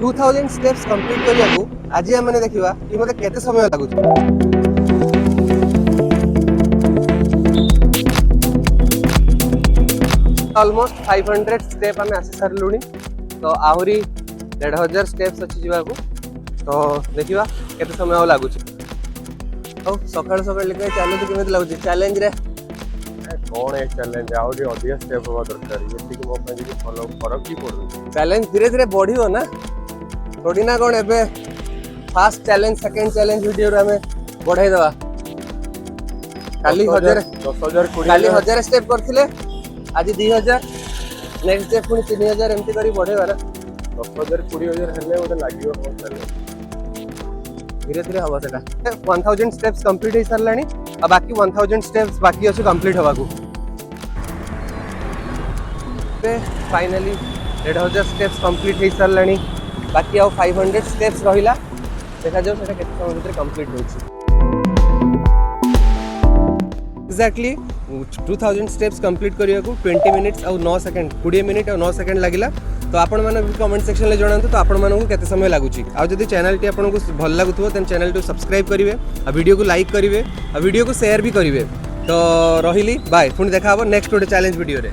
2000 steps complete करिया को आज हम माने देखिबा कि मते केते समय लागु ऑलमोस्ट 500 स्टेप हमें आसी सरलुनी तो आहुरी 1500 स्टेप्स अछि जीवा को तो देखिबा केते समय लागु तो सकाळ सकाळ लिखे चैलेंज केमे लागु चैलेंज रे कौन है चैलेंज आउरी अधिक स्टेप होवा दरकार ये कि मो पे कि फॉलो फरक की पड़ो चैलेंज धीरे धीरे बढ़ियो ना थोड़ी ना कौन एबे fast challenge second challenge video रे हमें बढ़ाई दवा खाली 10,000 खाली 1000 स्टेप करथिले आज 2000 नेक्स्ट डे पुनी 3000 एमती करी बढ़ेवा ना 10,000 20,000 हेले ओटे लागियो कोन चैलेंज धीरे धीरे हवा सेटा 1000 स्टेप्स कंप्लीट हे सरलानी आ बाकी 1000 स्टेप्स बाकी अछि कंप्लीट हवा को पे फाइनली 1500 स्टेप्स कंप्लीट हे सरलानी बाकी आ 500 स्टेप्स रहिला देखा जाऊ सेटा केते समय भीतर कंप्लीट होछि एक्जेक्टली 2000 स्टेप्स कंप्लीट करिया को 20 मिनिट्स और 9 सेकंड 20 मिनिट और 9 सेकंड लागिला तो आपण माने कमेंट सेक्शन ले जणांतु तो आपण मानकु केते समय लागुची आ जदी चैनल टी आपन को भल लागुथबो तेन चैनल टू सब्सक्राइब करिवे आ वीडियो को लाइक करिवे आ वीडियो को शेयर भी करिवे तो रहिली बाय पुनी देखा हबो नेक्स्ट चैलेंज वीडियो रे।